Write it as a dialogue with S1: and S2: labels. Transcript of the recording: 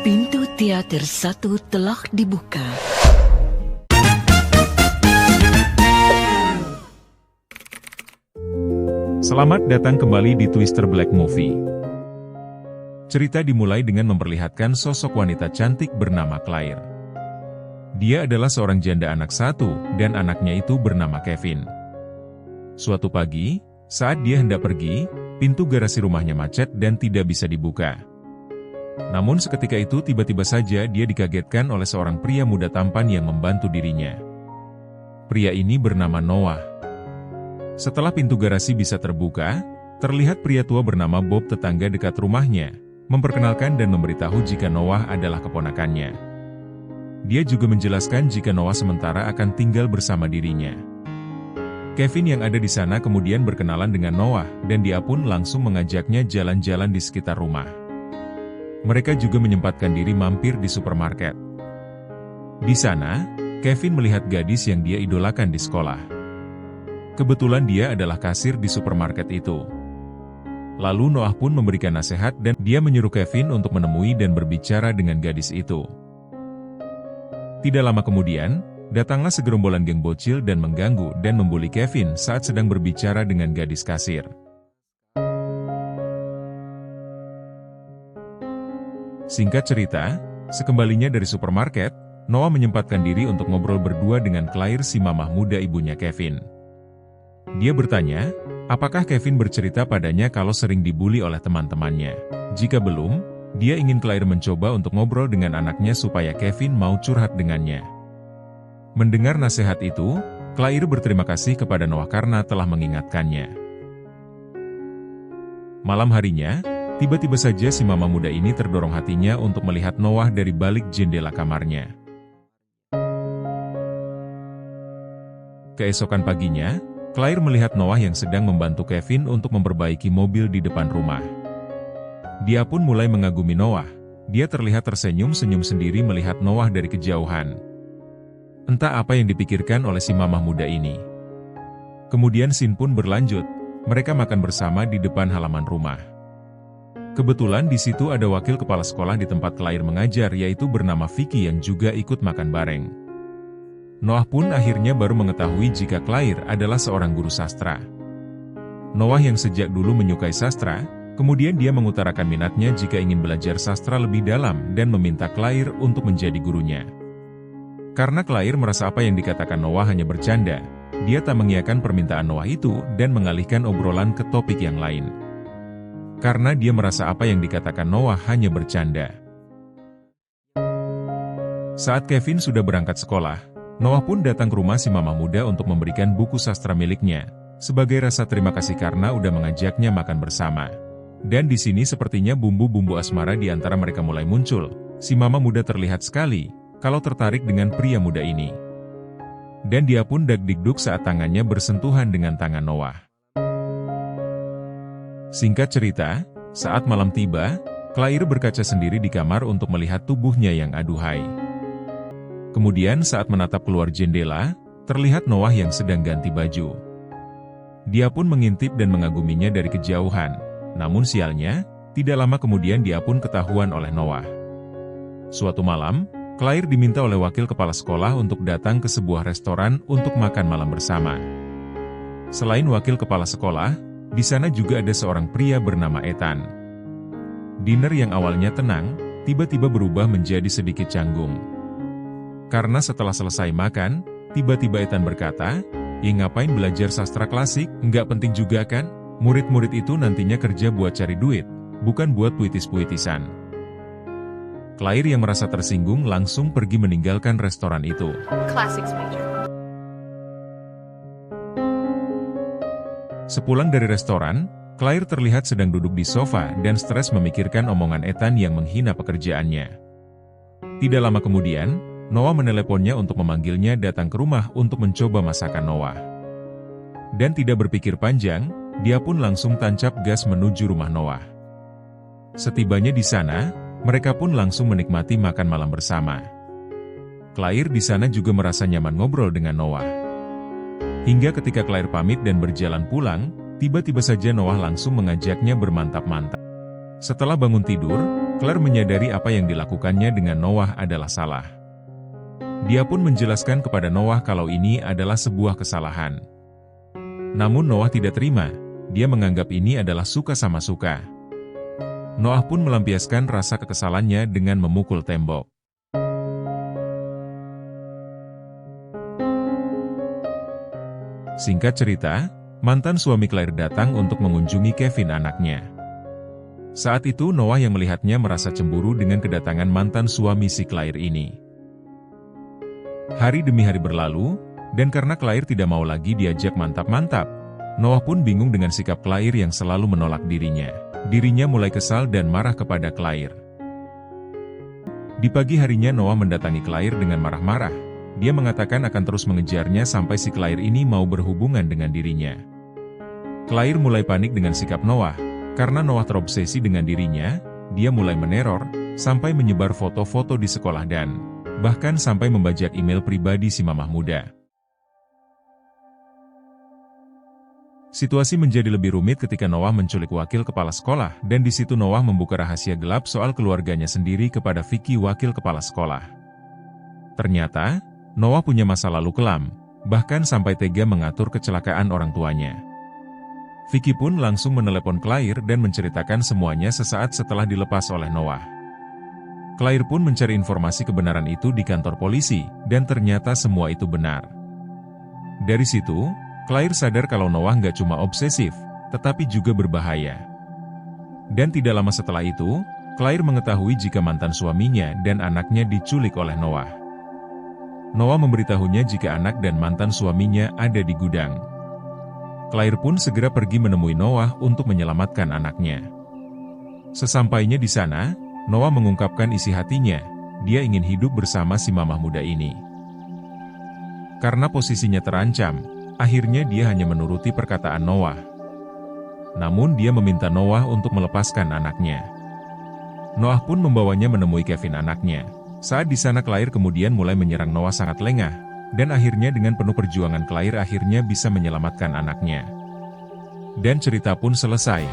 S1: Pintu teater 1 telah dibuka.
S2: Selamat datang kembali di Twister Black Movie. Cerita dimulai dengan memperlihatkan sosok wanita cantik bernama Claire. Dia adalah seorang janda anak satu, dan anaknya itu bernama Kevin. Suatu pagi, saat dia hendak pergi, pintu garasi rumahnya macet dan tidak bisa dibuka. Namun seketika itu tiba-tiba saja dia dikagetkan oleh seorang pria muda tampan yang membantu dirinya. Pria ini bernama Noah. Setelah pintu garasi bisa terbuka, terlihat pria tua bernama Bob tetangga dekat rumahnya, memperkenalkan dan memberitahu jika Noah adalah keponakannya. Dia juga menjelaskan jika Noah sementara akan tinggal bersama dirinya. Kevin yang ada di sana kemudian berkenalan dengan Noah, dan dia pun langsung mengajaknya jalan-jalan di sekitar rumah. Mereka juga menyempatkan diri mampir di supermarket. Di sana, Kevin melihat gadis yang dia idolakan di sekolah. Kebetulan dia adalah kasir di supermarket itu. Lalu Noah pun memberikan nasihat dan dia menyuruh Kevin untuk menemui dan berbicara dengan gadis itu. Tidak lama kemudian, datanglah segerombolan geng bocil dan mengganggu dan membuli Kevin saat sedang berbicara dengan gadis kasir. Singkat cerita, sekembalinya dari supermarket, Noah menyempatkan diri untuk ngobrol berdua dengan Claire, si mamah muda ibunya Kevin. Dia bertanya, apakah Kevin bercerita padanya kalau sering dibully oleh teman-temannya. Jika belum, dia ingin Claire mencoba untuk ngobrol dengan anaknya supaya Kevin mau curhat dengannya. Mendengar nasihat itu, Claire berterima kasih kepada Noah karena telah mengingatkannya. Malam harinya, tiba-tiba saja si mama muda ini terdorong hatinya untuk melihat Noah dari balik jendela kamarnya. Keesokan paginya, Claire melihat Noah yang sedang membantu Kevin untuk memperbaiki mobil di depan rumah. Dia pun mulai mengagumi Noah. Dia terlihat tersenyum-senyum sendiri melihat Noah dari kejauhan. Entah apa yang dipikirkan oleh si mamah muda ini. Kemudian scene pun berlanjut, mereka makan bersama di depan halaman rumah. Kebetulan di situ ada wakil kepala sekolah di tempat Claire mengajar, yaitu bernama Vicky yang juga ikut makan bareng. Noah pun akhirnya baru mengetahui jika Claire adalah seorang guru sastra. Noah yang sejak dulu menyukai sastra, kemudian dia mengutarakan minatnya jika ingin belajar sastra lebih dalam dan meminta Claire untuk menjadi gurunya. Karena Claire merasa apa yang dikatakan Noah hanya bercanda, dia tak mengiyakan permintaan Noah itu dan mengalihkan obrolan ke topik yang lain. Karena dia merasa apa yang dikatakan Noah hanya bercanda. Saat Kevin sudah berangkat sekolah, Noah pun datang ke rumah si mama muda untuk memberikan buku sastra miliknya, sebagai rasa terima kasih karena udah mengajaknya makan bersama. Dan di sini sepertinya bumbu-bumbu asmara di antara mereka mulai muncul. Si mama muda terlihat sekali kalau tertarik dengan pria muda ini. Dan dia pun dag-digdug saat tangannya bersentuhan dengan tangan Noah. Singkat cerita, saat malam tiba, Claire berkaca sendiri di kamar untuk melihat tubuhnya yang aduhai. Kemudian saat menatap keluar jendela, terlihat Noah yang sedang ganti baju. Dia pun mengintip dan mengaguminya dari kejauhan. Namun sialnya, tidak lama kemudian dia pun ketahuan oleh Noah. Suatu malam, Claire diminta oleh wakil kepala sekolah untuk datang ke sebuah restoran untuk makan malam bersama. Selain wakil kepala sekolah, di sana juga ada seorang pria bernama Ethan. Dinner yang awalnya tenang, tiba-tiba berubah menjadi sedikit canggung. Karena setelah selesai makan, tiba-tiba Ethan berkata, "Ya ngapain belajar sastra klasik, nggak penting juga kan? Murid-murid itu nantinya kerja buat cari duit, bukan buat puitis-puitisan." Claire yang merasa tersinggung langsung pergi meninggalkan restoran itu.
S3: Classics major.
S2: Sepulang dari restoran, Claire terlihat sedang duduk di sofa dan stres memikirkan omongan Ethan yang menghina pekerjaannya. Tidak lama kemudian, Noah meneleponnya untuk memanggilnya datang ke rumah untuk mencoba masakan Noah. Dan tidak berpikir panjang, dia pun langsung tancap gas menuju rumah Noah. Setibanya di sana, mereka pun langsung menikmati makan malam bersama. Claire di sana juga merasa nyaman ngobrol dengan Noah. Hingga ketika Claire pamit dan berjalan pulang, tiba-tiba saja Noah langsung mengajaknya bermantap-mantap. Setelah bangun tidur, Claire menyadari apa yang dilakukannya dengan Noah adalah salah. Dia pun menjelaskan kepada Noah kalau ini adalah sebuah kesalahan. Namun Noah tidak terima, dia menganggap ini adalah suka sama suka. Noah pun melampiaskan rasa kekesalannya dengan memukul tembok. Singkat cerita, mantan suami Claire datang untuk mengunjungi Kevin anaknya. Saat itu Noah yang melihatnya merasa cemburu dengan kedatangan mantan suami si Claire ini. Hari demi hari berlalu, dan karena Claire tidak mau lagi diajak mantap-mantap, Noah pun bingung dengan sikap Claire yang selalu menolak dirinya. Dirinya mulai kesal dan marah kepada Claire. Di pagi harinya Noah mendatangi Claire dengan marah-marah. Dia mengatakan akan terus mengejarnya sampai si Claire ini mau berhubungan dengan dirinya. Claire mulai panik dengan sikap Noah. Karena Noah terobsesi dengan dirinya, dia mulai meneror, sampai menyebar foto-foto di sekolah dan bahkan sampai membajak email pribadi si mamah muda. Situasi menjadi lebih rumit ketika Noah menculik wakil kepala sekolah dan di situ Noah membuka rahasia gelap soal keluarganya sendiri kepada Vicky wakil kepala sekolah. Ternyata, Noah punya masa lalu kelam, bahkan sampai tega mengatur kecelakaan orang tuanya. Vicky pun langsung menelepon Claire dan menceritakan semuanya sesaat setelah dilepas oleh Noah. Claire pun mencari informasi kebenaran itu di kantor polisi, dan ternyata semua itu benar. Dari situ, Claire sadar kalau Noah nggak cuma obsesif, tetapi juga berbahaya. Dan tidak lama setelah itu, Claire mengetahui jika mantan suaminya dan anaknya diculik oleh Noah. Noah memberitahunya jika anak dan mantan suaminya ada di gudang. Claire pun segera pergi menemui Noah untuk menyelamatkan anaknya. Sesampainya di sana, Noah mengungkapkan isi hatinya, dia ingin hidup bersama si mamah muda ini. Karena posisinya terancam, akhirnya dia hanya menuruti perkataan Noah. Namun dia meminta Noah untuk melepaskan anaknya. Noah pun membawanya menemui Kevin anaknya. Saat di sana Claire kemudian mulai menyerang Noah sangat lengah, dan akhirnya dengan penuh perjuangan Claire akhirnya bisa menyelamatkan anaknya. Dan cerita pun selesai.